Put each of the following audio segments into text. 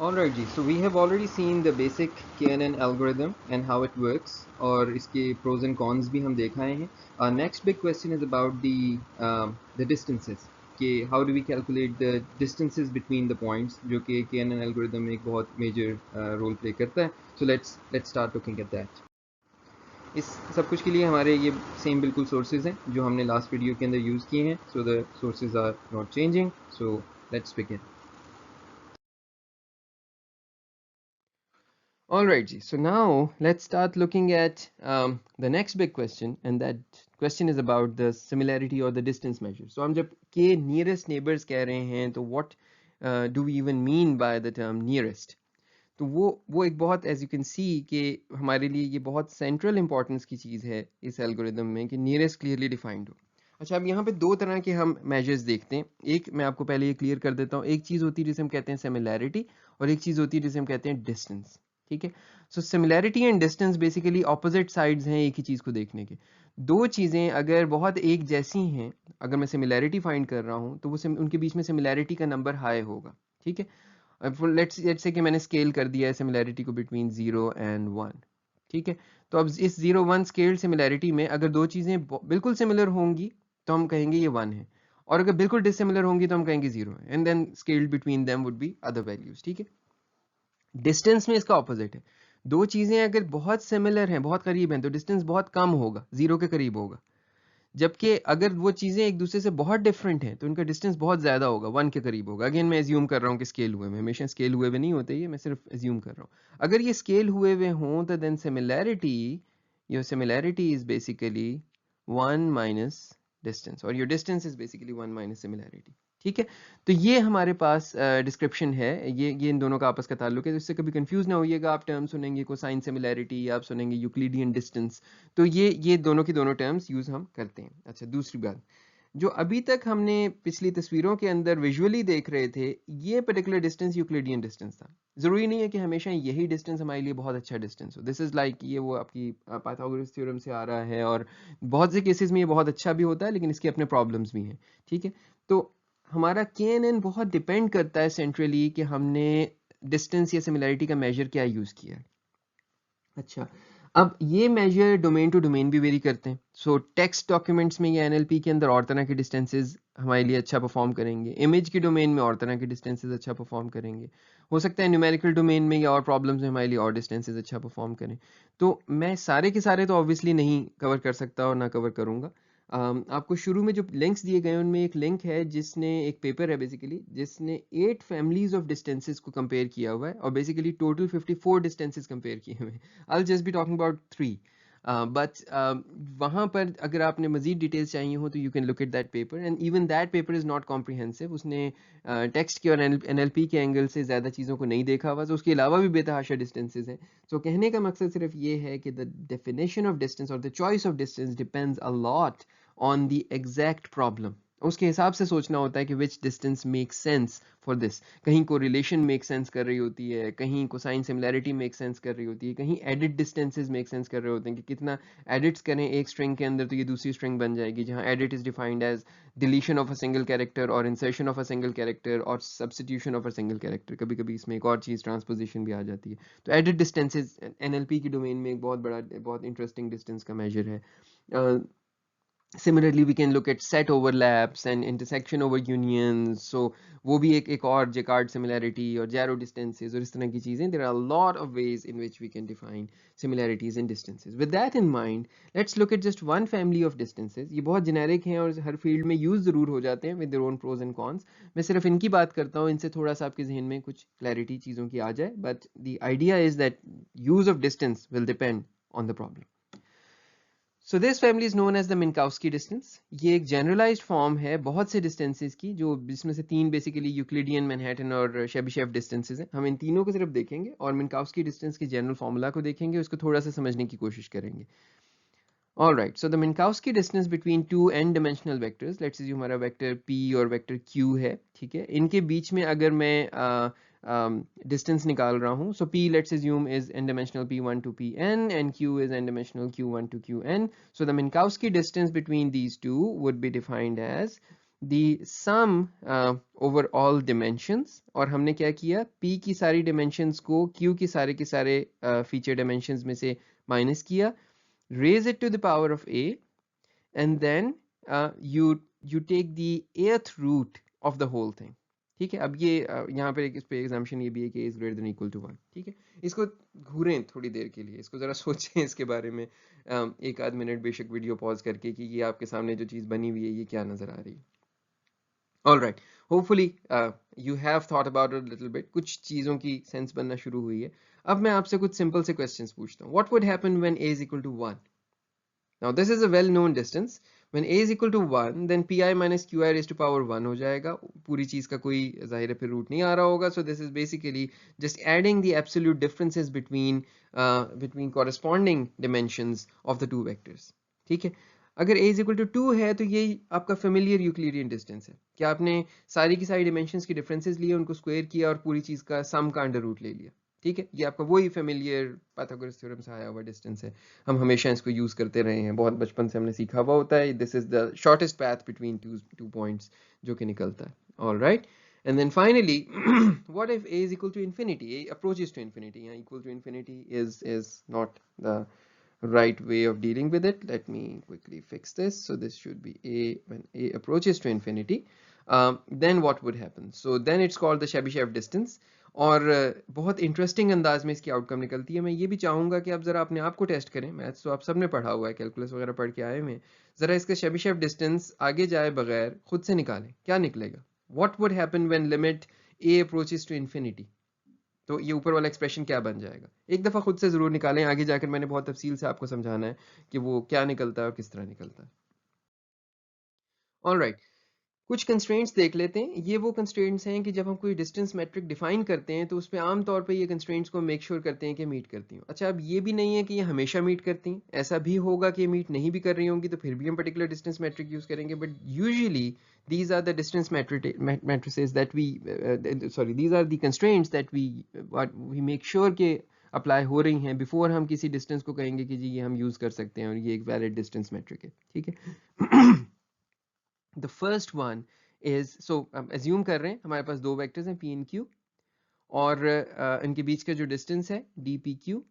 Alright ji, so we have already seen the basic KNN algorithm and how it works और इसके pros and cons भी हम देख आए हैं. Our next big question is about the distances कि how do we calculate the distances between the points जो कि KNN algorithm में एक बहुत major role play करता है. So let's start looking at that. इस सब कुछ के लिए हमारे ये सेम बिल्कुल sources हैं जो हमने last video के अंदर use किए हैं. So the sources are not changing. So let's begin. Alright, Ji. So now let's start looking at the next big question, and that question is about the similarity or the distance measure. So हम जब k nearest neighbors कह रहे हैं तो what do we even mean by the term nearest? तो वो एक बहुत as you can see कि हमारे लिए ये बहुत central importance की चीज़ है इस algorithm में कि nearest clearly defined हो. अच्छा अब यहाँ पे दो तरह के हम measures देखते हैं. एक मैं आपको पहले ये clear कर देता हूँ. एक चीज़ होती है जिसे हम कहते हैं similarity और एक चीज़ होती है जिसे हम कहते हैं distance. ठीक है. So similarity and distance basically opposite sides हैं एक ही चीज़ को देखने के. दो चीज़ें अगर बहुत एक जैसी हैं, अगर मैं सिमिलैरिटी फाइंड कर रहा हूँ तो वो उनके बीच में सिमिलैरिटी का नंबर हाई होगा. ठीक है. लेट्स से कि मैंने स्केल कर दिया है सिमिलैरिटी को बिटवीन 0 एंड 1. ठीक है. तो अब इस 0-1 स्केल सिमिलैरिटी में अगर दो चीज़ें बिल्कुल सिमिलर होंगी तो हम कहेंगे ये 1 है, और अगर बिल्कुल डिसिमिलर होंगी तो हम कहेंगे 0 है, and then scaled between them would be other values. ठीक है. डिस्टेंस में इसका ऑपोजिट है. दो चीजें अगर बहुत सिमिलर हैं, बहुत करीब हैं, तो डिस्टेंस बहुत कम होगा, 0 के करीब होगा. जबकि अगर वो चीजें एक दूसरे से बहुत डिफरेंट हैं तो उनका डिस्टेंस बहुत ज्यादा होगा, 1 के करीब होगा. अगेन मैं एज्यूम कर रहा हूँ कि स्केल हुए में, हमेशा स्केल हुए हुए नहीं होते ये, मैं सिर्फ एज्यूम कर रहा हूँ. अगर ये स्केल हुए हुए हों तो then similarity, your similarity is basically 1 minus distance, और your distance is basically 1 minus similarity. ठीक है. तो ये हमारे पास डिस्क्रिप्शन है, ये इन दोनों का आपस का ताल्लुक है. तो इससे कभी कंफ्यूज ना होइएगा. आप टर्म सुनेंगे कोसाइन सिमिलैरिटी, आप सुनेंगे यूक्लिडियन डिस्टेंस, तो ये दोनों की दोनों टर्म्स यूज हम करते हैं. अच्छा, दूसरी बात जो अभी तक हमने पिछली तस्वीरों के अंदर विजुअली देख रहे थे, ये पर्टिकुलर डिस्टेंस यूक्लिडियन डिस्टेंस था. जरूरी नहीं है कि हमेशा यही डिस्टेंस हमारे लिए बहुत अच्छा डिस्टेंस हो. दिस इज लाइक ये वो आपकी पाइथागोरस थ्योरम से आ रहा है, और बहुत से केसेस में ये बहुत अच्छा भी होता है, लेकिन इसके अपने प्रॉब्लम्स भी हैं. ठीक है. तो हमारा KNN बहुत डिपेंड करता है सेंट्रली कि हमने डिस्टेंस या सिमिलैरिटी का मेजर क्या यूज किया है. अच्छा, अब ये मेजर डोमेन टू डोमेन भी वेरी करते हैं. सो टेक्स्ट डॉक्यूमेंट्स में या NLP के अंदर और तरह के डिस्टेंसेस हमारे लिए अच्छा परफॉर्म करेंगे. इमेज के डोमेन में और तरह के डिस्टेंसेस अच्छा परफॉर्म करेंगे. हो सकता है न्यूमेरिकल डोमेन में या और प्रॉब्लम्स में हमारे लिए और डिस्टेंसेस अच्छा परफॉर्म करें. तो मैं सारे के सारे तो ऑब्वियसली नहीं कवर कर सकता और ना कवर करूंगा. आपको शुरू में जो लिंक्स दिए गए उनमें एक लिंक है जिसने, एक पेपर है बेसिकली, जिसने 8 फैमिलीज ऑफ डिस्टेंसेस को कंपेयर किया हुआ है, और बेसिकली टोटल 54 डिस्टेंसेस कंपेयर किए हुए हैं. I just be talking about 3. But वहाँ पर अगर आपने मजीद डिटेल्स चाहिए हो तो you can look at that paper, and even that paper is not comprehensive. उसने टेक्स्ट के और NLP के एंगल से ज़्यादा चीज़ों को नहीं देखा हुआ. तो उसके अलावा भी बेतहाशा डिस्टेंसेज हैं. सो कहने का मकसद सिर्फ ये है कि द डेफिनेशन ऑफ डिस्टेंस और the choice of distance depends a lot on the exact problem. उसके हिसाब से सोचना होता है कि which distance make sense for this. कहीं को रिलेशन मेक सेंस कर रही होती है, कहीं कोसाइन सिमिलैरिटी मेक सेंस कर रही होती है, कहीं एडिट डिस्टेंसेस मेक सेंस कर रहे होते हैं कि कितना एडिट्स करें एक स्ट्रिंग के अंदर तो ये दूसरी स्ट्रिंग बन जाएगी, जहां edit is defined as deletion of a single character और insertion of a single character और substitution of a single character. कभी कभी इसमें एक और चीज ट्रांसपोजिशन भी आ जाती है. तो एडिट डिस्टेंसेस NLP की डोमेन में एक बहुत बड़ा, बहुत इंटरेस्टिंग डिस्टेंस का मेजर है. Similarly, we can look at set overlaps and intersection over unions. So वो भी एक और Jacquard similarity और Jarrow distances और इस तरह की चीजें. There are a lot of ways in which we can define similarities and distances. With that in mind, let's look at just one family of distances. ये बहुत generic हैं और हर फील्ड में यूज जरूर हो जाते हैं with their own pros and cons. मैं सिर्फ इनकी बात करता हूँ, इनसे थोड़ा सा आपके जहन में कुछ clarity चीज़ों की आ जाए. But the idea is that use of distance will depend on the problem. So this family is known as the Minkowski distance. ये एक generalized form है बहुत से distances की, जो जिसमें से 3 basically Euclidean, Manhattan और Chebyshev distances हैं. हम इन तीनों को सिर्फ देखेंगे और Minkowski distance के general formula को देखेंगे, उसको थोड़ा सा समझने की कोशिश करेंगे. Alright, so the Minkowski distance between two n-dimensional vectors, let's assume हमारा vector p और vector q है, ठीक है. इनके बीच में अगर मैं distance निकाल रहा हूँ, so p let's assume is n-dimensional p1 to pn and q is n-dimensional q1 to qn. So the Minkowski distance between these two would be defined as the sum over all dimensions, और हमने क्या किया, p की सारी dimensions को q की सारे feature dimensions में से minus किया, raise it to the power of a, and then you take the ath root of the whole thing. ठीक है, अब ये यहाँ पर इस पे एग्जाम्पशन ये भी है कि a is greater than or equal to 1. ठीक है, इसको घूरें थोड़ी देर के लिए, इसको ज़रा सोचें इसके बारे में, एक आध मिनट बेशक वीडियो पॉज करके कि ये आपके सामने जो चीज़ बनी हुई है ये क्या नज़र आ रही है. All right, hopefully you have thought about it a little bit. कुछ चीज़ों की सेंस बनना शुरू हुई है. अब मैं आपसे कुछ सिंपल से क्वेश्चंस पूछता हूँ. What would happen when a is equal to 1? Now this is a well-known distance. When a is equal to 1, then pi minus qi raised to power 1 हो जाएगा. पूरी चीज़ का कोई ज़ाहिर है फिर रूट नहीं आ रहा होगा. So this is basically just adding the absolute differences between corresponding dimensions of the two vectors. ठीक है. अगर a is equal to 2 है तो ये आपका फेमिलियर यूक्लिडियन डिस्टेंस है कि आपने सारी की सारी डिमेंशंस की डिफरेंसेस लिए, उनको स्क्वायर किया और पूरी चीज़ का सम का अंडर रूट ले लिया. ठीक है, ये आपका वही फेमिलियर पाइथागोरस थ्योरम से आया हुआ डिस्टेंस है. हम हमेशा इसको यूज़ करते रहे हैं, बहुत बचपन से हमने सीखा हुआ होता है. This is the shortest path between two points जो कि निकलता है. All right, and then finally what if a is equal to infinity, a approaches to infinity. Yeah, equal to infinity is not the right way of dealing with it. Let me quickly fix this. So this should be a when a approaches to infinity. Then what would happen? So then it's called the Chebyshev distance. और बहुत interesting अंदाज में इसकी outcome निकलती है. मैं ये भी चाहूँगा कि आप ज़रा अपने आप को टेस्ट करें. मैथ्स तो आप सबने पढ़ा हुआ है, कैलकुलस वगैरह पढ़ के आए हुए हैं. ज़रा इसका शेबिशेव डिस्टेंस आगे जाए बगैर खुद से निकालें, क्या निकलेगा. What would happen when limit a approaches to infinity. तो ये ऊपर वाला एक्सप्रेशन क्या बन जाएगा, एक दफ़ा खुद से ज़रूर निकालें. आगे जाकर मैंने बहुत तफसील से आपको समझाना है कि वो क्या निकलता है और किस तरह निकलता है. ऑल राइट, कुछ कंस्ट्रेंट्स देख लेते हैं. ये वो कंस्ट्रेंट्स हैं कि जब हम कोई डिस्टेंस मैट्रिक डिफाइन करते हैं तो उस पर आम तौर पे ये कंस्ट्रेंट्स को मेक श्योर करते हैं कि मीट करती हूँ. अच्छा, अब ये भी नहीं है कि ये हमेशा मीट करती हैं, ऐसा भी होगा कि मीट नहीं भी कर रही होंगी, तो फिर भी हम पर्टिकुलर डिस्टेंस मैट्रिक यूज़ करेंगे. But usually these are the distance matrices that we these are the constraints that we make sure के अप्लाई हो रही हैं बिफोर हम किसी डिस्टेंस को कहेंगे कि जी ये हम यूज़ कर सकते हैं और ये एक वैलिड डिस्टेंस मैट्रिक है. ठीक है. The first one is, so assume कर रहे हैं हमारे पास दो वेक्टर्स हैं p and q, और इनके बीच का जो डिस्टेंस है dpq,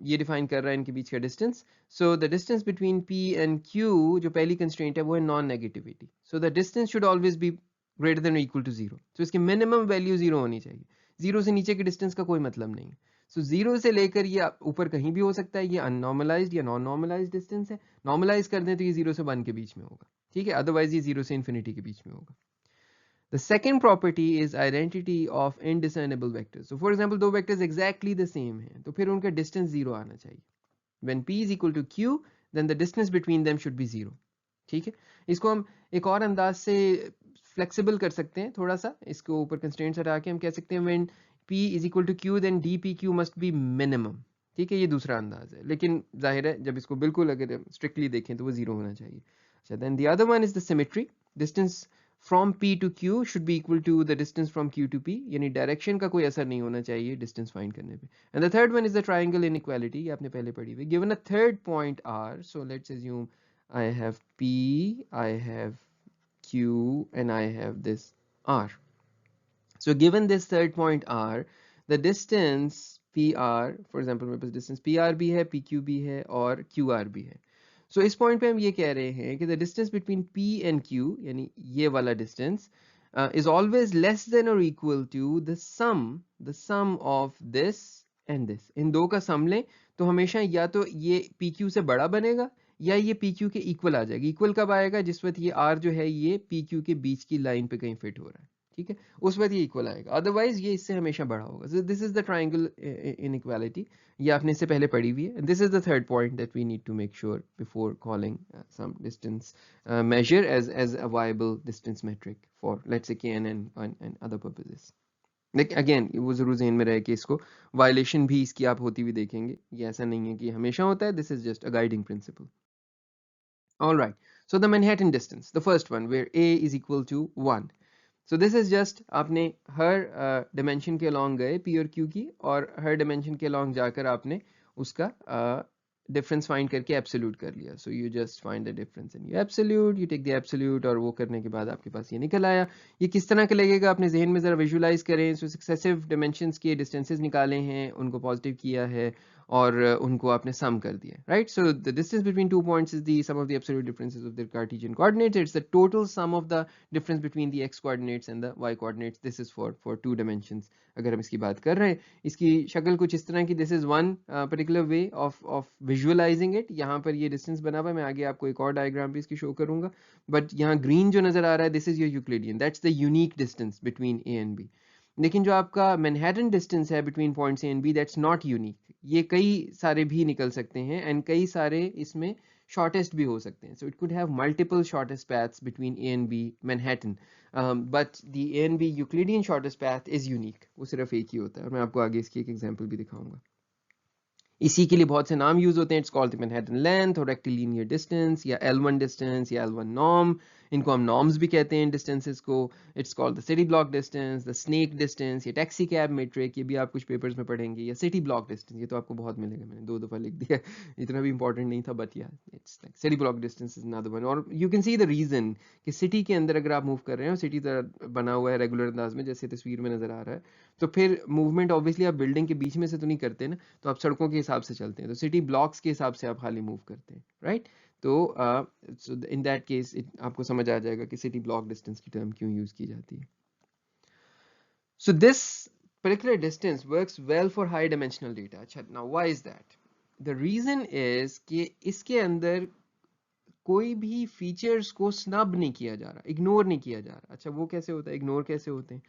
ये डिफाइन कर रहा है इनके बीच का distance. So the distance between p and q, जो पहली कंस्ट्रेंट है वो है non negativity. So the distance should always be greater than equal to zero. तो इसकी मिनिमम वैल्यू जीरो होनी चाहिए. जीरो से नीचे के डिस्टेंस का कोई मतलब नहीं है. सो जीरो से लेकर ये ऊपर कहीं भी हो सकता है. ये अननॉर्मलाइज्ड या नॉन नॉर्मलाइज्ड डिस्टेंस है. नॉर्मलाइज कर दें तो ये जीरो से 1 के बीच में होगा. ठीक है, अदरवाइज ये जीरो से इन्फिनिटी के बीच में होगा. The second property is identity of indiscernible vectors. So for example, दो vectors exactly the same हैं, तो फिर उनका distance zero आना चाहिए. When p is equal to q, then the distance between them should be zero. ठीक है, इसको हम एक और अंदाज से फ्लेक्सिबल कर सकते हैं थोड़ा सा. इसको ऊपर कंस्ट्रेंट्स हटा के हम कह सकते हैं when p is equal to q, then dpq must be minimum. ठीक है, ये दूसरा अंदाज है, लेकिन जाहिर है जब इसको बिल्कुल अगर स्ट्रिक्टली देखें तो वो जीरो होना चाहिए. अच्छा, then the other one is the symmetry. Distance from p to q should be equal to the distance from q to p, यानी डायरेक्शन का कोई असर नहीं होना चाहिए डिस्टेंस फाइंड करने पे. And the third one is the triangle inequality. ये आपने पहले पढ़ी हुई. Given a third point r, so let's assume I have p, I have q, and I have this r. So given this third point r, the distance pr, for example मेरे पास distance pr भी है, pq भी है और qr भी है. So इस point पे हम ये कह रहे हैं कि the distance between p and q, यानी ये वाला distance, is always less than or equal to the sum of this and this. इन दो का सम लें तो हमेशा या तो ये pq से बड़ा बनेगा या ये pq के इक्वल आ जाएगा. इक्वल कब आएगा, जिस वक्त ये r जो है ये pq के बीच की लाइन पे कहीं फिट हो रहा है. ठीक है, उस वक्त ये इक्वल आएगा, अदरवाइज ये इससे हमेशा बड़ा होगा. So this is the triangle inequality. ये आपने इससे पहले पढ़ी हुई है. This is the third point that we need to make sure before calling some distance measure as a viable distance metric for let's say kn and other purposes. लेकिन again वो जरूर ज़हन में रहे कि इसको वायलेशन भी इसकी आप होती हुई देखेंगे. ये ऐसा नहीं है कि हमेशा होता है. This is just a guiding principal. All right, so the Manhattan distance, the first one where a is equal to 1. So this is just आपने हर dimension के along गए p और q की, और हर dimension के along जाकर आपने उसका डिफरेंस फाइंड करके एब्सोल्यूट कर लिया. So you just find the difference and you absolute, you take the absolute, और वो करने के बाद आपके पास ये निकल आया. ये किस तरह का लगेगा अपने जहन में ज़रा विजुलाइज करें. सो सक्सेसिव डिमेंशंस के डिस्टेंसेस निकाले हैं, उनको पॉजिटिव किया है और उनको आपने सम कर दिया, right. So the distance between 2 points is the sum of the absolute differences of the cartesian coordinates. It's the total sum of the difference between the x coordinates and the y coordinates. This is for 2 dimensions. अगर हम इसकी बात कर रहे हैं, इसकी शक्ल कुछ इस तरह की. This is one particular way of visualising it. यहाँ पर ये डिस्टेंस बना हुआ है, मैं आगे आपको एक और डायग्राम भी इसकी शो करूंगा. बट यहाँ ग्रीन जो नजर आ रहा है, this is your Euclidean, that's the unique distance between A and B. लेकिन जो आपका मैनहट्टन डिस्टेंस है between points A and B, that's not unique. ये कई सारे भी निकल सकते हैं एंड कई सारे इसमें shortest भी हो सकते हैं. So it could have multiple shortest paths between A and B Manhattan, but the A and B Euclidean shortest path is unique. वो सिर्फ एक ही होता है और मैं आपको आगे इसकी एक एग्जांपल भी दिखाऊंगा. इसी के लिए बहुत से नाम यूज होते हैं. It's called the Manhattan length और रेक्टिलिनियर डिस्टेंस या L1 डिस्टेंस या L1 नॉर्म. इनको हम नॉर्म्स भी कहते हैं डिस्टेंसेस को. It's called the city block distance, the snake distance, या टैक्सी कैब मेट्रिक. ये भी आप कुछ पेपर्स में पढ़ेंगे. या सिटी ब्लॉक डिस्टेंस, ये तो आपको बहुत मिलेगा, मैंने 2 दफा लिख दिया, इतना भी इंपॉर्टेंट नहीं था, बट या it's like city block distance is another one. और you can see the reason कि सिटी के अंदर अगर आप मूव कर रहे हो, सिटी तरह बना हुआ है रेगुलर अंदाज में जैसे तस्वीर में नजर आ रहा है, तो फिर मूवमेंट ऑब्वियसली आप बिल्डिंग के बीच में से तो नहीं करते ना, तो आप सड़कों के हिसाब से चलते हैं. तो सिटी ब्लॉक्स के हिसाब से आप खाली मूव करते हैं, राइट. तो इन दैट केस आपको समझ आ जाएगा कि सिटी ब्लॉक डिस्टेंस की टर्म क्यों यूज की जाती है. So this particular distance works well for high dimensional data. अच्छा, now why is that? The reason is कि इसके अंदर कोई भी फीचर्स को स्नब नहीं किया जा रहा, इग्नोर नहीं किया जा रहा. अच्छा, वो कैसे होता है, इग्नोर कैसे होते हैं?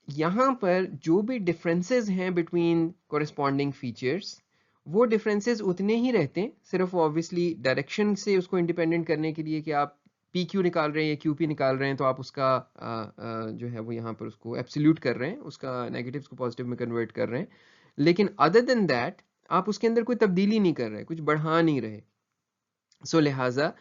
यहाँ पर जो भी डिफरेंसेस हैं बिटवीन कोरिस्पॉन्डिंग फीचर्स, वो डिफरेंसेस उतने ही रहते हैं. सिर्फ ऑब्वियसली डायरेक्शन से उसको इंडिपेंडेंट करने के लिए कि आप पी क्यू निकाल रहे हैं या क्यू पी निकाल रहे हैं, तो आप उसका जो है वो यहाँ पर उसको एब्सोल्यूट कर रहे हैं, उसका नेगेटिव्स को पॉजिटिव में कन्वर्ट कर रहे हैं. लेकिन अदर देन दैट आप उसके अंदर कोई तब्दीली नहीं कर रहे, कुछ बढ़ा नहीं रहे. सो लिहाजा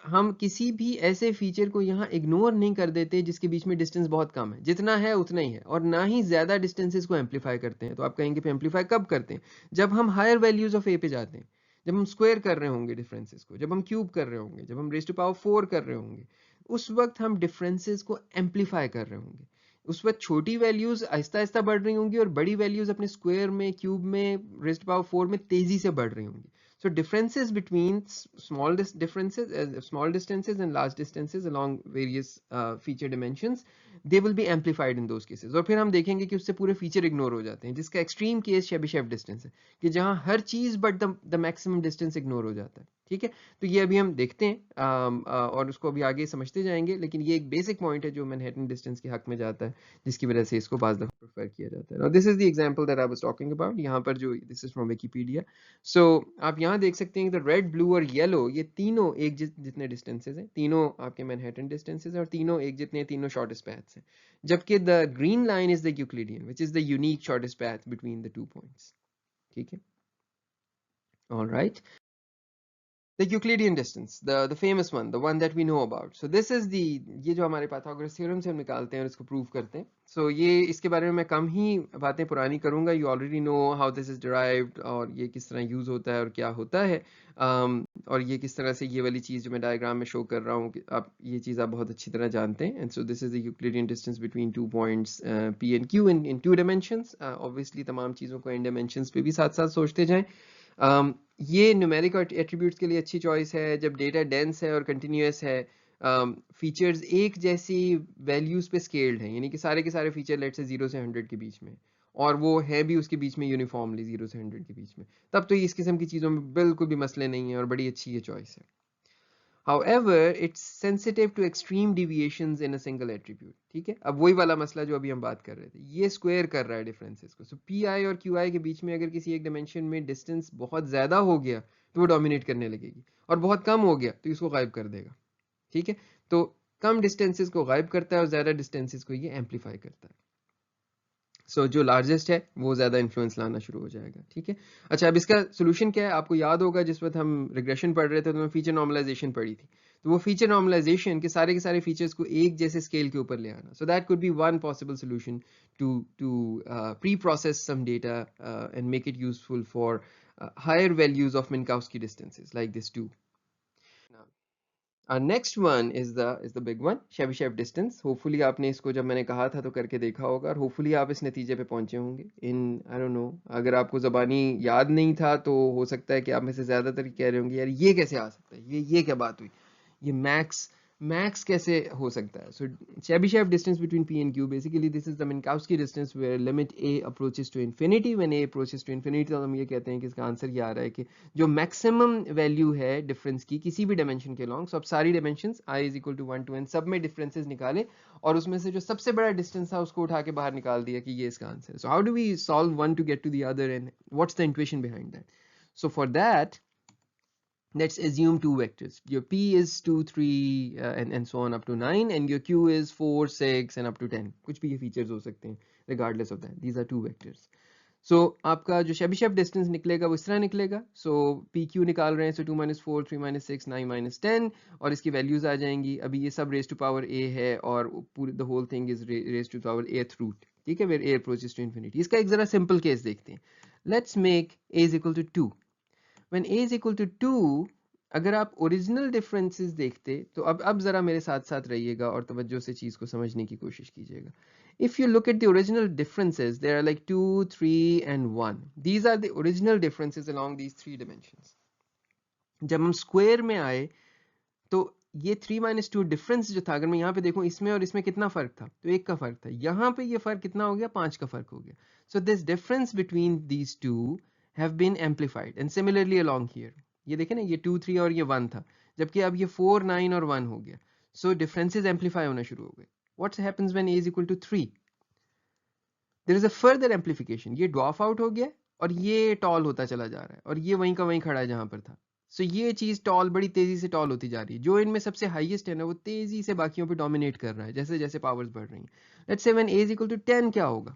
हम किसी भी ऐसे फीचर को यहाँ इग्नोर नहीं कर देते जिसके बीच में डिस्टेंस बहुत कम है. जितना है उतना ही है, और ना ही ज्यादा डिस्टेंसेस को एम्पलीफाई करते हैं. तो आप कहेंगे एम्पलीफाई कब करते हैं? जब हम हायर वैल्यूज ऑफ ए पे जाते हैं, जब हम स्क्वायर कर रहे होंगे डिफरेंसेस को, जब हम क्यूब कर रहे होंगे, जब हम रेज़ टू पावर 4 कर रहे होंगे, उस वक्त हम डिफरेंसेस को एम्पलीफाई कर रहे होंगे. उस वक्त छोटी वैल्यूज आहिस्ता आहिस्ता बढ़ रही होंगी और बड़ी वैल्यूज अपने स्क्वायर में, क्यूब में, रेज़ टू पावर 4 में तेजी से बढ़ रही होंगी. So differences between small distances and large distances along various feature dimensions, they will be amplified in those cases. और फिर हम देखेंगे कि उससे पूरे फीचर इग्नोर हो जाते हैं, जिसका एक्सट्रीम केस शेबिशेव डिस्टेंस है, कि जहां हर चीज but the maximum distance ignore हो जाता है. ठीक है, तो ये अभी हम देखते हैं और उसको अभी आगे समझते जाएंगे. लेकिन ये एक बेसिक पॉइंट है जो मैनहट्टन डिस्टेंस के हक में जाता है, जिसकी वजह से इसको बाज़ दफा प्रेफर किया जाता है. Now this is the example that I was talking about. यहाँ पर जो this is from Wikipedia. So आप यहाँ देख सकते हैं कि रेड, ब्लू और येलो ये तीनों एक जितने डिस्टेंसेस हैं, तीनों आपके मैनहट्टन डिस्टेंसेस हैं और तीनों एक जितने, तीनों शॉर्टेस्ट पैथ्स हैं. जबकि the green line is the Euclidean which is the unique shortest path between the 2 points. ठीक है, alright. The Euclidean distance, the famous one that we know about. So this is the, ये जो हमारे Pythagoras theorem से हम निकालते हैं और इसको प्रूव करते हैं. So ये इसके बारे में मैं कम ही बातें पुरानी करूंगा. You already know how this is derived और ये किस तरह यूज होता है और क्या होता है. और ये किस तरह से ये वाली चीज जो मैं डायग्राम में शो कर रहा हूँ, आप ये चीज आप बहुत अच्छी तरह जानते हैं. And so this is the Euclidean distance between 2 points P and Q in 2 dimensions. Obviously तमाम चीजों को in dimensions पे भी साथ साथ सोचते जाएं. ये न्यूमेरिक एट्रीब्यूट्स के लिए अच्छी चॉइस है जब डेटा डेंस है और कंटिन्यूस है. फीचर्स एक जैसी वैल्यूज पे स्केल्ड हैं, यानी कि सारे के सारे फीचर लेट से 0 से 100 के बीच में, और वो है भी उसके बीच में यूनिफॉर्मली 0 से 100 के बीच में, तब तो इस किस्म की चीज़ों में बिल्कुल भी मसले नहीं है और बड़ी अच्छी ये चॉइस है. However, it's sensitive to extreme deviations in a single attribute. ठीक है, अब वही वाला मसला जो अभी हम बात कर रहे थे, ये स्क्वायर कर रहा है डिफरेंसेस को. सो पी आई और क्यू आई के बीच में अगर किसी एक डायमेंशन में डिस्टेंस बहुत ज्यादा हो गया तो वो डोमिनेट करने लगेगी, और बहुत कम हो गया तो इसको गायब कर देगा. ठीक है, तो कम डिस्टेंसेस को गायब करता है और ज्यादा डिस्टेंसेस को ये एम्पलीफाई करता है. सो जो लार्जेस्ट है वो ज्यादा इन्फ्लुएंस लाना शुरू हो जाएगा. ठीक है, अच्छा, अब इसका सोल्यूशन क्या है? आपको याद होगा जिस वक्त हम रिग्रेशन पढ़ रहे थे तो मैं फीचर नॉर्मलाइजेशन पढ़ी थी. तो वो फीचर नॉर्मलाइजेशन के सारे फीचर्स को एक जैसे स्केल के ऊपर ले आना. So that could be one possible solution to pre process some data and make it useful for higher values of Minkowski distances like this 2. Now, our next one is the big one, Chebyshev distance. Hopefully आपने इसको जब मैंने कहा था तो करके देखा होगा और hopefully आप इस नतीजे पे पहुंचे होंगे. I don't know, अगर आपको ज़बानी याद नहीं था तो हो सकता है कि आप में से ज़्यादातर कह रहे होंगे यार ये कैसे आ सकता है, ये क्या बात हुई, ये max कैसे हो सकता है. So Chebyshev distance between P and Q, basically this is the Minkowski distance where limit A approaches to infinity. When A approaches to infinity तो हम ये कहते हैं कि इसका आंसर ये आ रहा है कि जो मैक्सिमम वैल्यू है डिफरेंस की किसी भी डायमेंशन के लॉन्ग, सो अब सारी dimensions i is equal to 1 to n सब में डिफरेंसेस निकाले और उसमें से जो सबसे बड़ा डिस्टेंस था उसको उठा के बाहर निकाल दिया कि ये इसका आंसर है. So how do we solve one to get to the other and what's the intuition behind that. So for that, let's assume two vectors. Your P is 2, 3 and so on up to 9 and your Q is 4, 6 and up to 10. कुछ भी ये features हो सकते हैं regardless of that. These are two vectors. So आपका जो Chebyshev distance निकलेगा वो इस तरह निकलेगा. So PQ निकाल रहे हैं, so 2 minus 4, 3 minus 6, 9 minus 10 और इसकी values आ जाएंगी. अभी ये सब raised to power a है और पूरी the whole thing is raised to power ath root. ठीक है, where a approaches to infinity. इसका एक जरा simple case देखते हैं. Let's make a is equal to 2. When a is equal to 2, अगर आप ओरिजिनल डिफरेंसेस देखते तो अब जरा मेरे साथ साथ रहिएगा और तवज्जो से चीज को समझने की कोशिश कीजिएगा. If you look at the original differences, there are like 2, 3 and 1. These are the original differences along these three dimensions. जब हम स्क्वायर में आए तो ये 3 minus 2 डिफरेंस जो था, अगर मैं यहाँ पे देखूं इसमें और इसमें कितना फर्क था, तो 1 का फर्क था. यहाँ पे ये फर्क कितना हो गया, 5 का फर्क हो गया. So this difference between these two have been amplified and similarly along here. ये देखें ना, ये 2, 3 और ये 1 था, जबकि अब ये 4, 9 और 1 हो गया. So differences amplify होना शुरू हो गए. What happens when a is equal to 3? There is a further amplification. ये dwarf out हो गया और ये tall होता चला जा रहा है और ये वहीं का वहीं खड़ा है जहां पर था. So ये चीज टॉल बड़ी तेजी से टॉल होती जा रही है. जो इनमें सबसे हाईएस्ट है ना वो तेजी से बाकियों पे डोमिनेट कर रहा है जैसे जैसे पावर्स बढ़ रही हैं. Let's say when a is equal to 10 क्या होगा?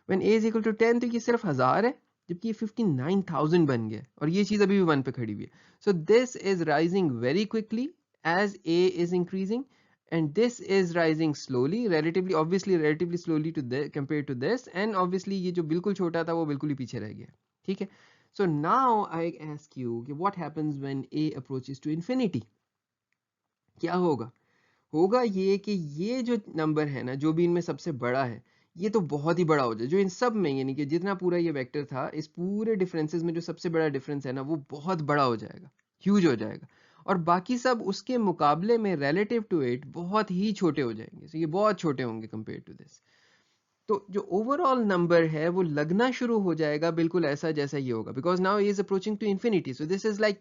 When a is equal to 10 तो ये सिर्फ 1000 है, जबकि ये 59,000 बन गया और ये चीज अभी भी 1 पे खड़ी हुई है. So this is rising very quickly as a is increasing and this is rising slowly, relatively slowly to the compared to this, and obviously ये जो बिल्कुल छोटा था वो बिल्कुल ही पीछे रह गया. ठीक है. So now I ask you what happens when a approaches to infinity? क्या होगा? होगा ये कि ये जो नंबर है ना, जो भी इनमें सबसे बड़ा है, ये तो बहुत ही बड़ा हो जाए. जो इन सब में यानी कि जितना पूरा ये वेक्टर था, इस पूरे डिफरेंसेस में जो सबसे बड़ा डिफरेंस है ना वो बहुत बड़ा हो जाएगा, ह्यूज हो जाएगा. और बाकी सब उसके मुकाबले में रिलेटिव टू इट बहुत ही छोटे हो जाएंगे. So ये बहुत छोटे होंगे कंपेयर टू दिस. तो जो ओवरऑल नंबर है वो लगना शुरू हो जाएगा बिल्कुल ऐसा जैसा ये होगा, because now is approaching to infinity. So this is like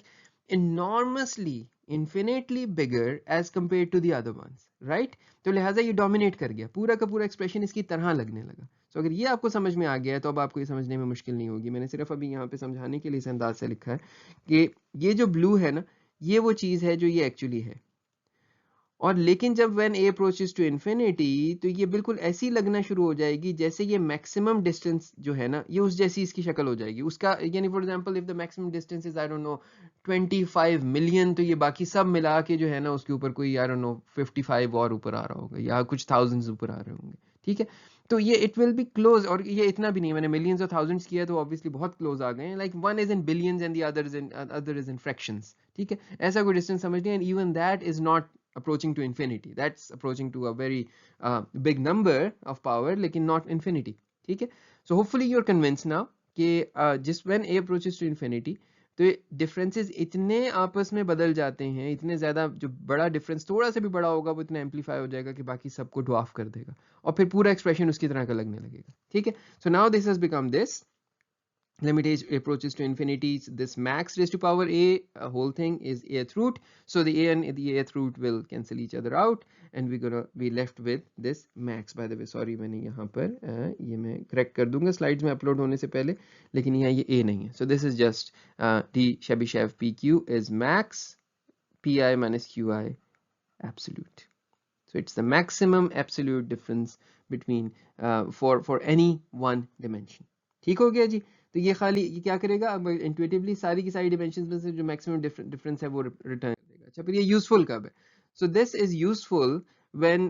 enormously infinitely bigger as compared to the other ones, right? तो लिहाजा ये डोमिनेट कर गया, पूरा का पूरा एक्सप्रेशन इसकी तरह लगने लगा. तो अगर ये आपको समझ में आ गया है तो अब आपको ये समझने में मुश्किल नहीं होगी. मैंने सिर्फ अभी यहाँ पे समझाने के लिए इस अंदाज से लिखा है कि ये जो ब्लू है ना, ये वो चीज़ है जो ये एक्चुअली है. और लेकिन जब when a approaches to infinity तो ये बिल्कुल ऐसी लगना शुरू हो जाएगी जैसे ये मैक्सिमम डिस्टेंस जो है ना ये उस जैसी इसकी शक्ल हो जाएगी उसका. यानी for example if the maximum distance is I don't know 25 million, तो ये बाकी सब मिला के जो है ना उसके ऊपर कोई आई डोंट नो 55 और ऊपर आ रहा होगा या कुछ थाउजेंड्स ऊपर आ रहे होंगे. ठीक है. तो ये इट विल बी क्लोज, और ये इतना भी नहीं, मैंने मिलियंस और थाउजेंड्स किया तो ऑब्वियसली बहुत क्लोज आ गए हैं. Like one is in billions and the other is in fractions. ठीक है, ऐसा कोई डिस्टेंस समझ लिया. And even that is not approaching to infinity, that's approaching to a very big number of power लेकिन not infinity. ठीक है. So hopefully you're convinced now कि जिस when a approaches to infinity तो ये differences इतने आपस में बदल जाते हैं, इतने ज़्यादा, जो बड़ा difference थोड़ा सा भी बड़ा होगा वो इतना amplify हो जाएगा कि बाकी सबको dwarf कर देगा और फिर पूरा expression उसकी तरह का लगने लगेगा. ठीक है. So now this has become this. Limit a approaches to infinity, this max raised to power a whole thing is ath root. So the a and the ath root will cancel each other out and we're gonna be left with this max. By the way, sorry मैंने यहाँ पर ये मैं correct कर दूंगा slides में upload होने से पहले, लेकिन यहाँ ये a नहीं है. So this is just the Chebyshev PQ is max pi minus qi absolute. So it's the maximum absolute difference between for any one dimension. ठीक हो गया जी. तो ये खाली ये क्या करेगा, अब इंट्यूटिवली सारी की सारी डिमेंशंस में से जो मैक्सिमम डिफरेंस है वो रिटर्न करेगा. अच्छा, फिर ये यूजफुल कब है? सो this is useful when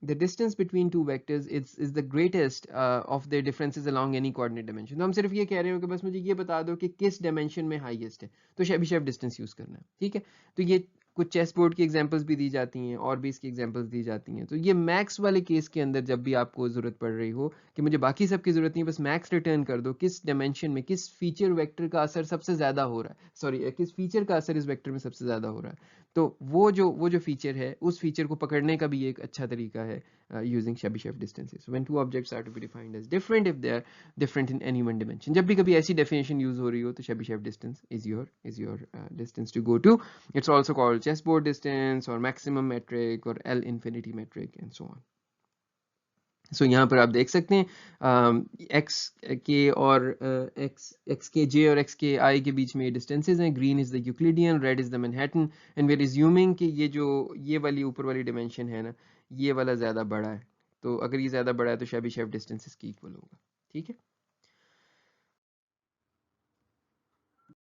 the distance between two vectors is the greatest of their differences along any coordinate dimension. तो हम सिर्फ ये कह रहे हो कि बस मुझे ये बता दो कि किस डायमेंशन में हाईएस्ट है, तो शेबिशेव डिस्टेंस यूज करना है, ठीक है। तो ये कुछ चेस बोर्ड की एग्जांपल्स भी दी जाती हैं और भी इसकी एग्जांपल्स दी जाती हैं। तो ये मैक्स वाले केस के अंदर जब भी आपको ज़रूरत पड़ रही हो कि मुझे बाकी सब की ज़रूरत नहीं, बस मैक्स रिटर्न कर दो, किस डायमेंशन में किस फीचर वेक्टर का असर सबसे ज़्यादा हो रहा है, सॉरी किस फीचर का असर इस वेक्टर में सबसे ज़्यादा हो रहा है, तो वो जो फीचर है उस फीचर को पकड़ने का भी एक अच्छा तरीका है using Chebyshev distances when two objects are to be defined as different if they are different in any one dimension. जब भी कभी ऐसी डेफिनेशन यूज हो रही हो तो Chebyshev distance is your distance to go to. It's also called chessboard distance or maximum metric or L infinity metric and so on. So यहाँ पर आप देख सकते हैं x के और x के j और x के i के बीच में डिस्टेंसेज हैं। Green is the Euclidean, red is the Manhattan, and we are assuming कि ये वाली ऊपर वाली डिमेंशन है ना, ये वाला ज़्यादा बड़ा है, तो अगर ये ज़्यादा बड़ा है तो शेबिशेव डिस्टेंस इसकी इक्वल होगा, ठीक है।